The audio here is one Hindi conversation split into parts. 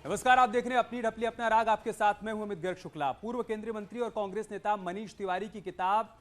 नमस्कार, आप देख रहे हैं अपनी ढपली अपना राग। आपके साथ मैं हूं अमित गर्ग शुक्ला। पूर्व केंद्रीय मंत्री और कांग्रेस नेता मनीष तिवारी की किताब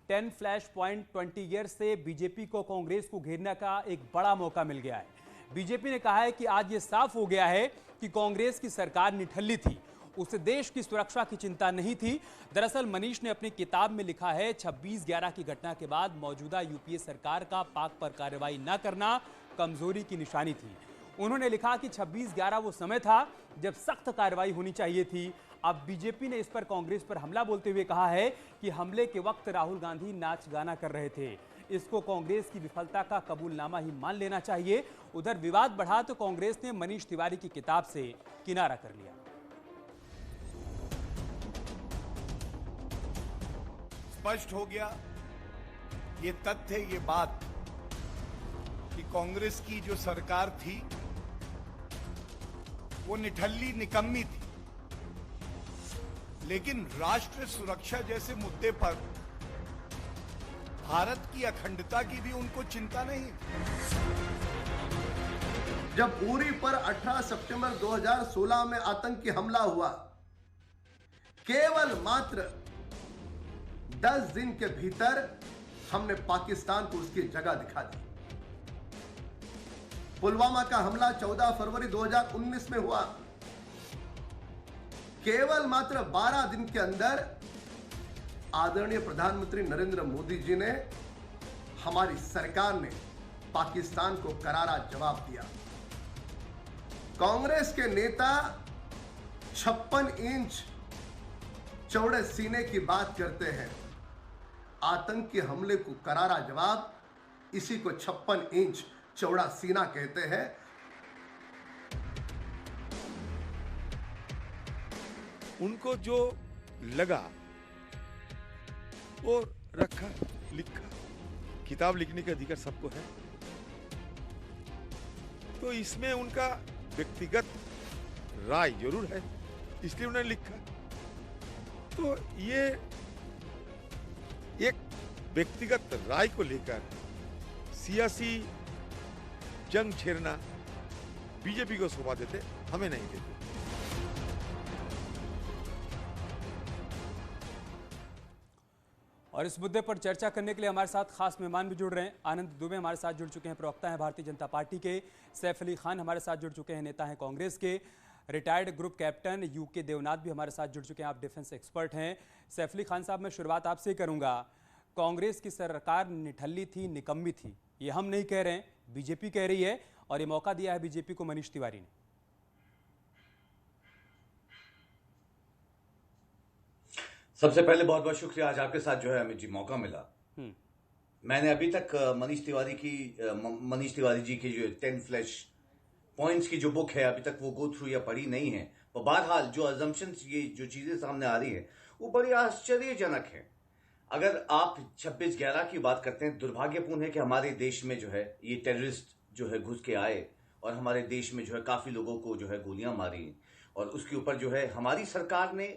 10 फ्लैश पॉइंट 20 ईयर से बीजेपी को कांग्रेस को घेरने का एक बड़ा मौका मिल गया है। बीजेपी ने कहा है कि आज ये साफ हो गया है कि कांग्रेस की सरकार निठल्ली थी, उसे देश की सुरक्षा की चिंता नहीं थी। दरअसल मनीष ने अपनी किताब में लिखा है, 26/11 की घटना के बाद मौजूदा यूपीए सरकार का पाक पर कार्रवाई न करना कमजोरी की निशानी थी। उन्होंने लिखा कि 26/11 वो समय था जब सख्त कार्रवाई होनी चाहिए थी। अब बीजेपी ने इस पर कांग्रेस पर हमला बोलते हुए कहा है कि हमले के वक्त राहुल गांधी नाच गाना कर रहे थे, इसको कांग्रेस की विफलता का कबूलनामा ही मान लेना चाहिए। उधर विवाद बढ़ा तो कांग्रेस ने मनीष तिवारी की किताब से किनारा कर लिया। स्पष्ट हो गया ये तथ्य, ये बात कि कांग्रेस की जो सरकार थी वो निठल्ली निकम्मी थी, लेकिन राष्ट्र सुरक्षा जैसे मुद्दे पर भारत की अखंडता की भी उनको चिंता नहीं। जब उरी पर 18 सितंबर 2016 में आतंकी हमला हुआ, केवल मात्र 10 दिन के भीतर हमने पाकिस्तान को उसकी जगह दिखा दी। पुलवामा का हमला 14 फरवरी 2019 में हुआ, केवल मात्र 12 दिन के अंदर आदरणीय प्रधानमंत्री नरेंद्र मोदी जी ने, हमारी सरकार ने पाकिस्तान को करारा जवाब दिया। कांग्रेस के नेता 56 इंच चौड़े सीने की बात करते हैं, आतंकी हमले को करारा जवाब, इसी को 56 इंच चौड़ा सीना कहते हैं। उनको जो लगा वो रखा, लिखा। किताब लिखने का अधिकार सबको है, तो इसमें उनका व्यक्तिगत राय जरूर है, इसलिए उन्होंने लिखा। तो ये एक व्यक्तिगत राय को लेकर सियासी जंग छेड़ना बीजेपी को शोभा देते, हमें नहीं देते। और इस मुद्दे पर चर्चा करने के लिए हमारे साथ खास मेहमान भी जुड़ रहे हैं। आनंद दुबे हमारे साथ जुड़ चुके हैं, प्रवक्ता हैं भारतीय जनता पार्टी के। सैफ अली खान हमारे साथ जुड़ चुके हैं, नेता हैं कांग्रेस के। Retired group captain U K Devnath भी हमारे साथ जुड़ चुके हैं, आप डिफेंस एक्सपर्ट हैं। सैफ अली खान साहब, मैं शुरुआत आपसे ही करूंगा। कांग्रेस की सरकार निठल्ली थी, निकम्मी थी, ये हम नहीं कह रहे हैं, बीजेपी कह रही है, और ये मौका दिया है बीजेपी को मनीष तिवारी ने। सबसे पहले बहुत बहुत शुक्रिया, आज आपके साथ जो है अमित जी मौका मिला। मैंने अभी तक मनीष तिवारी जी की जो 10 फ्लैश पॉइंट्स की जो बुक है, अभी तक वो गो थ्रू या पढ़ी नहीं है। पर बहरहाल जो अजम्पशंस, ये जो चीजें सामने आ रही है वो बड़ी आश्चर्यजनक है। अगर आप 26/11 की बात करते हैं, दुर्भाग्यपूर्ण है कि हमारे देश में जो है ये टेररिस्ट जो है घुस के आए और हमारे देश में जो है काफी लोगों को जो है गोलियां मारी, और उसके ऊपर जो है हमारी सरकार ने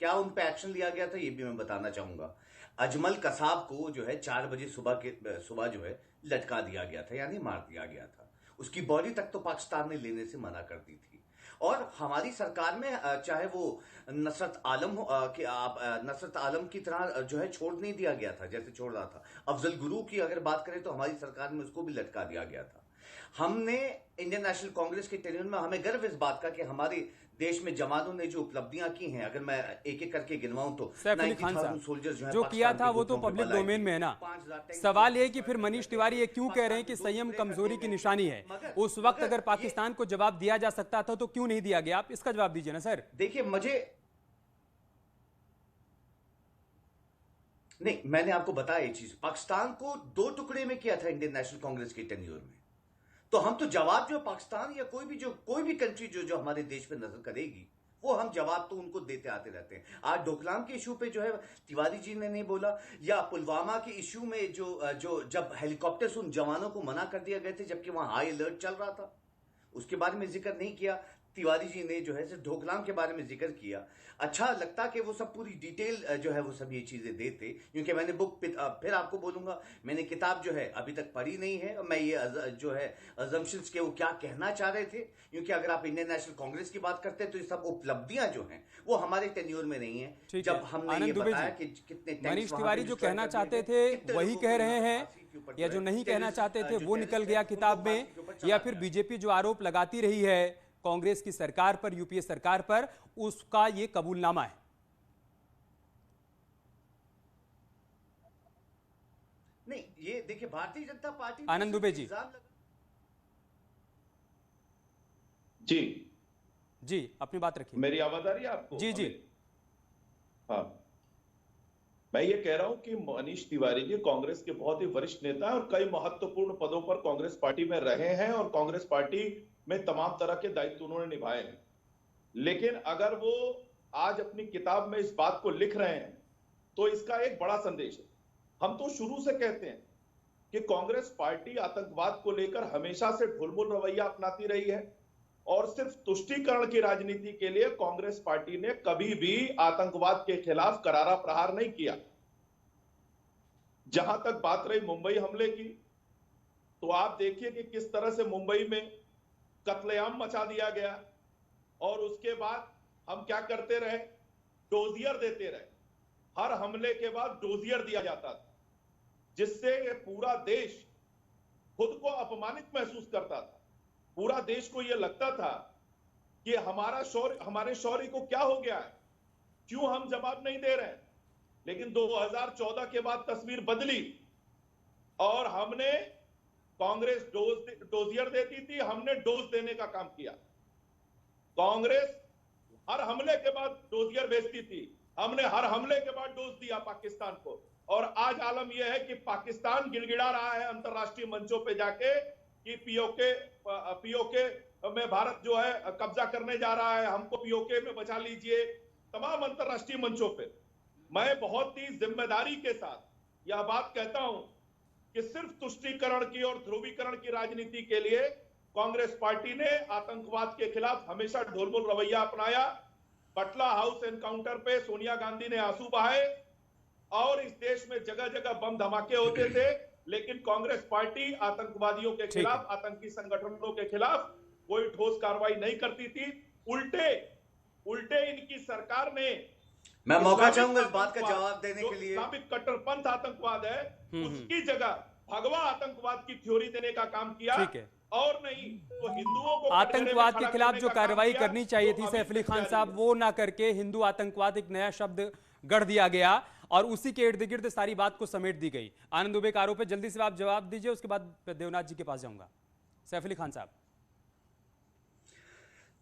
क्या उन पे एक्शन लिया गया था ये भी मैं बताना चाहूंगा। अजमल कसाब को जो है 4 बजे सुबह जो है लटका दिया गया था, यानी मार दिया गया था। उसकी बॉडी तक तो पाकिस्तान ने लेने से मना कर दी थी। और हमारी सरकार में चाहे वो नसरत आलम की तरह जो है छोड़ नहीं दिया गया था जैसे छोड़ रहा था। अफजल गुरु की अगर बात करें तो हमारी सरकार में उसको भी लटका दिया गया था। हमने इंडियन नेशनल कांग्रेस के टेन्योर में हमें गर्व इस बात का कि हमारे देश में जवानों ने जो उपलब्धियां की हैं, अगर मैं एक एक करके गिनवाऊं तो 90,000 सोल्जर्स जो किया था वो तो पब्लिक डोमेन में है ना। सवाल ये कि फिर मनीष तिवारी ये क्यों कह रहे हैं कि संयम कमजोरी की निशानी है? उस वक्त अगर पाकिस्तान को जवाब दिया जा सकता था तो क्यों नहीं दिया गया? आप इसका जवाब दीजिए ना सर। देखिए, मैंने आपको बताया ये चीज, पाकिस्तान को 2 टुकड़े में किया था इंडियन नेशनल कांग्रेस के टेन्योर में। तो हम तो जवाब जो पाकिस्तान या कोई भी कंट्री जो हमारे देश पे नजर करेगी, वो हम जवाब तो उनको देते आते रहते हैं। आज डोकलाम के इशू पे जो है तिवारी जी ने नहीं बोला, या पुलवामा के इशू में जब हेलीकॉप्टर से उन जवानों को मना कर दिया गए थे जबकि वहां हाई अलर्ट चल रहा था, उसके बारे में जिक्र नहीं किया। तिवारी जी ने जो है सिर्फ ढोकलाम के बारे में जिक्र किया। अच्छा लगता कि वो सब पूरी डिटेल जो है वो सब ये चीजें देते, क्योंकि मैंने बुक फिर आपको बोलूंगा, मैंने किताब जो है अभी तक पढ़ी नहीं है, और मैं ये जो है अजम्पशंस के वो क्या कहना चाह रहे थे, क्योंकि अगर आप इंडियन नेशनल कांग्रेस की बात करते हैं तो ये सब उपलब्धियां जो हैं वो हमारे टेन्योर में नहीं है। जब हमने ये बताया कि कितने मनीष तिवारी जो कहना चाहते थे वही कह रहे हैं, या जो नहीं कहना चाहते थे वो निकल गया किताब में, या फिर बीजेपी जो आरोप लगाती रही है कांग्रेस की सरकार पर, यूपीए सरकार पर, उसका ये कबूलनामा है? नहीं, ये देखिए भारतीय जनता पार्टी आनंद दुबे जी। जी अपनी बात रखिए। मेरी आवाज आ रही है आपको? जी। हाँ, मैं ये कह रहा हूं कि मनीष तिवारी जी कांग्रेस के बहुत ही वरिष्ठ नेता हैं और कई महत्वपूर्ण पदों पर कांग्रेस पार्टी में रहे हैं और कांग्रेस पार्टी में तमाम तरह के दायित्व उन्होंने निभाए हैं। लेकिन अगर वो आज अपनी किताब में इस बात को लिख रहे हैं तो इसका एक बड़ा संदेश है। हम तो शुरू से कहते हैं कि कांग्रेस पार्टी आतंकवाद को लेकर हमेशा से ढुलमुल रवैया अपनाती रही है और सिर्फ तुष्टीकरण की राजनीति के लिए कांग्रेस पार्टी ने कभी भी आतंकवाद के खिलाफ करारा प्रहार नहीं किया। जहां तक बात रही मुंबई हमले की, तो आप देखिए कि किस तरह से मुंबई में कत्लेआम मचा दिया गया और उसके बाद हम क्या करते रहे, डोजियर देते रहे। हर हमले के बाद डोजियर दिया जाता था, जिससे पूरा देश खुद को अपमानित महसूस करता था। पूरा देश को यह लगता था कि हमारे शौर्य को क्या हो गया है, क्यों हम जवाब नहीं दे रहे हैं। लेकिन 2014 के बाद तस्वीर बदली और हमने, कांग्रेस डोजियर देती थी, हमने डोज देने का काम किया। कांग्रेस हर हमले के बाद डोजियर भेजती थी, हमने हर हमले के बाद डोज दिया पाकिस्तान को। और आज आलम यह है कि पाकिस्तान गिड़गिड़ा रहा है अंतरराष्ट्रीय मंचों पे जाके कि पीओके में भारत जो है कब्जा करने जा रहा है, हमको पीओके में बचा लीजिए, तमाम अंतरराष्ट्रीय मंचों पे। मैं बहुत ही जिम्मेदारी के साथ यह बात कहता हूं कि सिर्फ तुष्टीकरण की और ध्रुवीकरण की राजनीति के लिए कांग्रेस पार्टी ने आतंकवाद के खिलाफ हमेशा ढोलमुल रवैया अपनाया। बटला हाउस एनकाउंटर पे सोनिया गांधी ने आंसू बहाए और इस देश में जगह जगह बम धमाके होते थे, लेकिन कांग्रेस पार्टी आतंकवादियों के खिलाफ, आतंकी संगठनों के खिलाफ कोई ठोस कार्रवाई नहीं करती थी। उल्टे इनकी सरकार ने, मैं मौका चाहूंगा इस बात का जवाब देने के लिए, इस्लामिक कट्टरपंथ आतंकवाद है उसकी जगह भगवा आतंकवाद की थ्योरी देने का काम किया। और नहीं तो हिंदुओं को आतंकवाद के खिलाफ जो कार्रवाई करनी चाहिए थी सैफ अली खान साहब, वो ना करके हिंदू आतंकवाद एक नया शब्द गढ़ दिया गया और उसी के इर्द गिर्द सारी बात को समेट दी गई। आनंद दुबे का आरोप है, जल्दी से आप जवाब दीजिए, उसके बाद देवनाथ जी के पास जाऊंगा। सैफ अली खान साहब,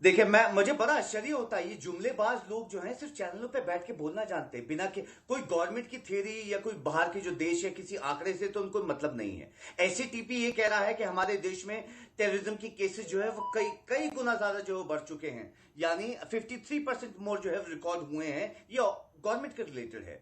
देखिए मुझे बड़ा आश्चर्य होता है, ये जुमलेबाज लोग जो हैं सिर्फ चैनलों पे बैठ के बोलना जानते हैं, बिना के कोई गवर्नमेंट की थ्योरी या कोई बाहर के जो देश या किसी आंकड़े से तो उनको मतलब नहीं है। एससीटीपी ये कह रहा है कि हमारे देश में टेररिज्म की केसेस जो है वो कई गुना ज्यादा जो बढ़ चुके हैं, यानी 53% मोर जो है रिकॉर्ड हुए हैं। ये गवर्नमेंट के रिलेटेड है।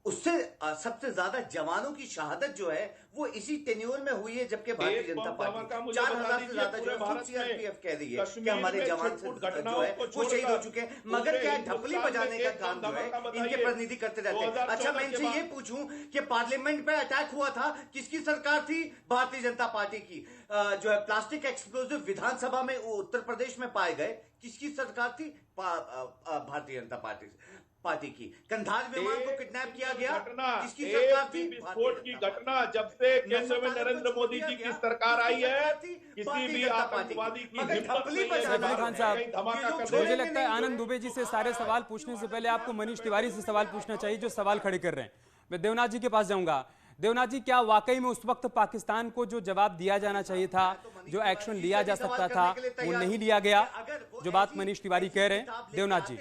उससे सबसे ज्यादा जवानों की शहादत जो है वो इसी टेन्योर में हुई है, जबकि भारतीय जनता पार्टी 4000 से ज्यादा जो है सीआरपीएफ कह रही है कि हमारे जवान जो है वो शहीद हो चुके हैं, मगर क्या ढपली बजाने का काम जो है इनके प्रतिनिधि करते रहते हैं। अच्छा, मैं इनसे ये पूछूं कि पार्लियामेंट पे अटैक हुआ था, किसकी सरकार थी? भारतीय जनता पार्टी की। जो है प्लास्टिक एक्सप्लोजिव विधानसभा में उत्तर प्रदेश में पाए गए, किसकी सरकार थी? भारतीय जनता पार्टी की। कंधार विमान को किडनैप किया गया, किसकी सरकार थी? विस्फोट की घटना जब से केंद्र में नरेंद्र मोदी जी की सरकार आई है, किसी भी आतंकवादी की हिम्मत नहीं है। सैफ अली खान साहब, मुझे लगता है आनंद दुबे जी से सारे सवाल पूछने से पहले आपको मनीष तिवारी से सवाल पूछना चाहिए जो सवाल खड़े कर रहे हैं। मैं देवनाथ जी के पास जाऊंगा। देवनाथ जी, क्या वाकई में उस वक्त पाकिस्तान को जो जवाब दिया जाना चाहिए था, जो एक्शन लिया जा सकता था, वो नहीं लिया गया, जो बात मनीष तिवारी कह रहे हैं? देवनाथ जी।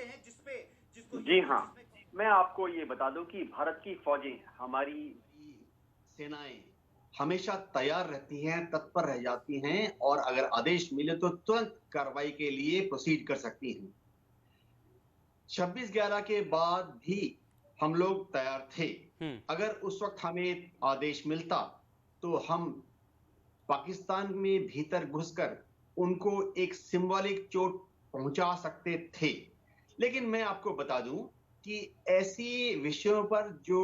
जी हाँ, मैं आपको ये बता दूं कि भारत की फौजें, हमारी सेनाएं हमेशा तैयार रहती हैं, तत्पर रह जाती हैं और अगर आदेश मिले तो तुरंत कार्रवाई के लिए प्रोसीड कर सकती हैं। 26/11 के बाद भी हम लोग तैयार थे। अगर उस वक्त हमें आदेश मिलता तो हम पाकिस्तान में भीतर घुसकर उनको एक सिंबॉलिक चोट पहुंचा सकते थे। लेकिन मैं आपको बता दूं कि ऐसी विषयों पर जो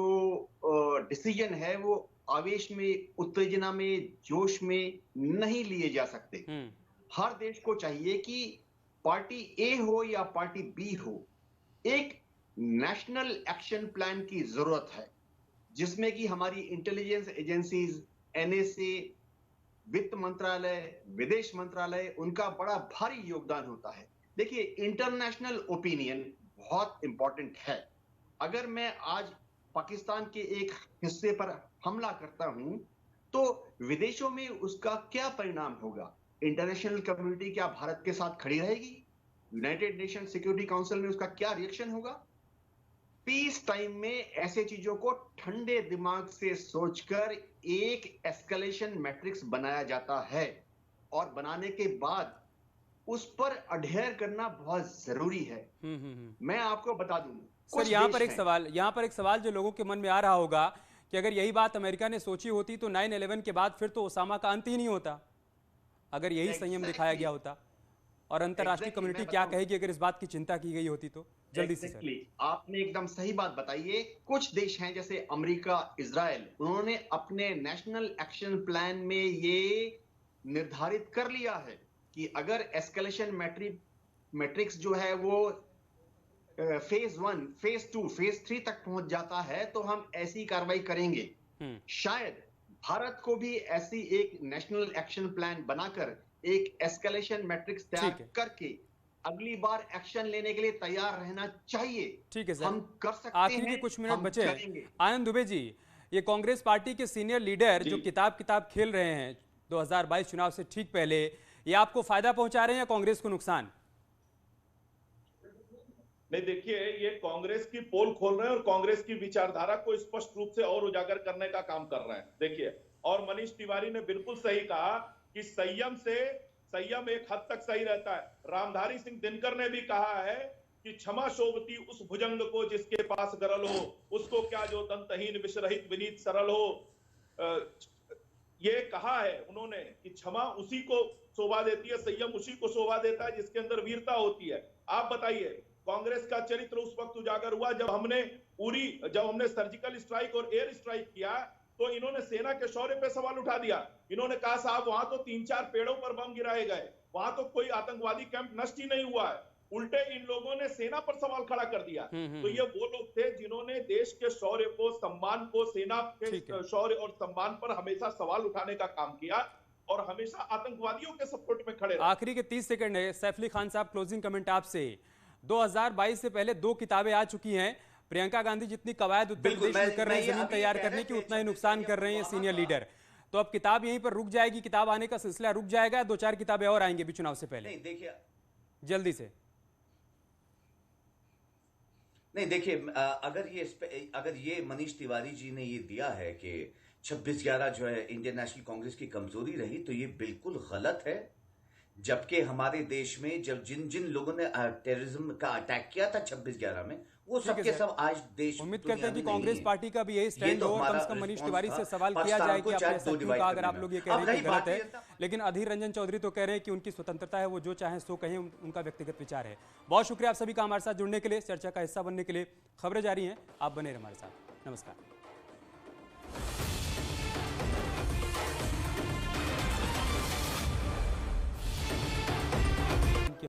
डिसीजन है वो आवेश में, उत्तेजना में, जोश में नहीं लिए जा सकते। हर देश को चाहिए कि पार्टी ए हो या पार्टी बी हो, एक नेशनल एक्शन प्लान की जरूरत है, जिसमें कि हमारी इंटेलिजेंस एजेंसीज, एनएसए, वित्त मंत्रालय, विदेश मंत्रालय, उनका बड़ा भारी योगदान होता है। देखिए, इंटरनेशनल ओपिनियन बहुत इंपॉर्टेंट है। अगर मैं आज पाकिस्तान के एक हिस्से पर हमला करता हूं तो विदेशों में उसका क्या परिणाम होगा? इंटरनेशनल कम्युनिटी क्या भारत के साथ खड़ी रहेगी? यूनाइटेड नेशन सिक्योरिटी काउंसिल में उसका क्या रिएक्शन होगा? पीस टाइम में ऐसे चीजों को ठंडे दिमाग से सोचकर एक एस्केलेशन मैट्रिक्स बनाया जाता है और बनाने के बाद उस पर अडेयर करना बहुत जरूरी है। मैं आपको बता दूं सर, यहाँ पर एक सवाल जो लोगों के मन में आ रहा होगा कि अगर यही बात अमेरिका ने सोची होती तो 9/11 के बाद फिर तो ओसामा का अंत ही नहीं होता, अगर यही संयम दिखाया गया होता। और अंतर्राष्ट्रीय कम्युनिटी क्या कहेगी अगर इस बात की चिंता की गई होती तो? जल्दी से सर। आपने एकदम सही बात बताई है। कुछ देश हैं जैसे अमेरिका, इजराइल, उन्होंने अपने नेशनल एक्शन प्लान में ये निर्धारित कर लिया है कि अगर एस्केलेशन मैट्रिक्स जो है वो फेज 1, फेज 2, फेज 3 तक पहुंच जाता है तो हम ऐसी कार्रवाई करेंगे। शायद भारत को भी ऐसी एक नेशनल एक्शन प्लान बनाकर एक एस्केलेशन मैट्रिक्स तैयार करके अगली बार एक्शन लेने के लिए तैयार रहना चाहिए। ठीक है सर, हम कर सकते हैं। आखिरी के कुछ मिनट बचे हैं। आनंद दुबे जी, ये कांग्रेस पार्टी के सीनियर लीडर जो किताब खेल रहे हैं 2022 चुनाव से ठीक पहले, ये आपको फायदा पहुंचा रहे हैं या कांग्रेस को नुकसान? नहीं, देखिए, ये कांग्रेस की पोल खोल रहे हैं और कांग्रेस की विचारधारा को स्पष्ट रूप से और उजागर करने का काम कर रहे हैं। देखिए, और मनीष तिवारी ने बिल्कुल सही कहा कि संयम एक हद तक सही रहता है। रामधारी सिंह दिनकर ने भी कहा है कि क्षमा शोभती उस भुजंग को जिसके पास गरल हो, उसको क्या जो दंतहीन विषरहित विनीत सरल हो। ये कहा है उन्होंने कि क्षमा उसी को शोभा देती है, संयम उसी को शोभा देता है जिसके अंदर वीरता होती है। आप बताइए, कांग्रेस का चरित्र उस वक्त उजागर हुआ जब हमने सर्जिकल स्ट्राइक और एयर स्ट्राइक किया तो इन्होंने सेना के शौर्य पे सवाल उठा दिया। इन्होंने कहा साहब वहां तो 3-4 पेड़ों पर बम गिराए गए, वहां तो कोई आतंकवादी कैंप नष्ट ही नहीं हुआ है। उल्टे इन लोगों ने सेना पर सवाल खड़ा कर दिया। तो ये वो लोग थे जिन्होंने देश के शौर्य को, सम्मान को, सेना के शौर्य और सम्मान पर हमेशा सवाल उठाने का काम किया और हमेशा आतंकवादियों के सपोर्ट में खड़े रहे। आखिरी के 30 सेकंड है, सैफ अली खान साहब, क्लोजिंग कमेंट आपसे। 2022 से पहले 2 किताबें आ चुकी हैं। प्रियंका गांधी जितनी कवायद उत्तर प्रदेश में कर रहे हैं जमीन तैयार करने की, उतना ही नुकसान कर रहे हैं सीनियर लीडर। तो अब किताब यहीं पर रुक जाएगी, किताब आने का सिलसिला रुक जाएगा, 2-4 किताबें और आएंगी भी चुनाव से पहले? नहीं, देखिए, जल्दी से। नहीं, देखिए, अगर ये मनीष तिवारी जी ने ये दिया है कि 26/11 जो है इंडियन नेशनल कांग्रेस की कमजोरी रही, तो ये बिल्कुल गलत है। जबकि हमारे देश में जब जिन लोगों ने टेररिज्म का अटैक किया था 26/11 में, वो सबके सब आज देश उम्मीद करते हैं कि कांग्रेस पार्टी का भी यही स्टैंड हो। कम से कम मनीष तिवारी से सवाल किया जाए कि आपने ऐसा क्यों कहा, अगर आप लोग ये कह रहे हैं कि गलत है। लेकिन अधीर रंजन चौधरी तो कह रहे हैं कि उनकी स्वतंत्रता है, वो जो चाहें सो कहें, उनका व्यक्तिगत विचार है। बहुत शुक्रिया आप सभी का हमारे साथ जुड़ने के लिए, चर्चा का हिस्सा बनने के लिए। खबरें जारी हैं, आप बने रहे हमारे साथ। नमस्कार।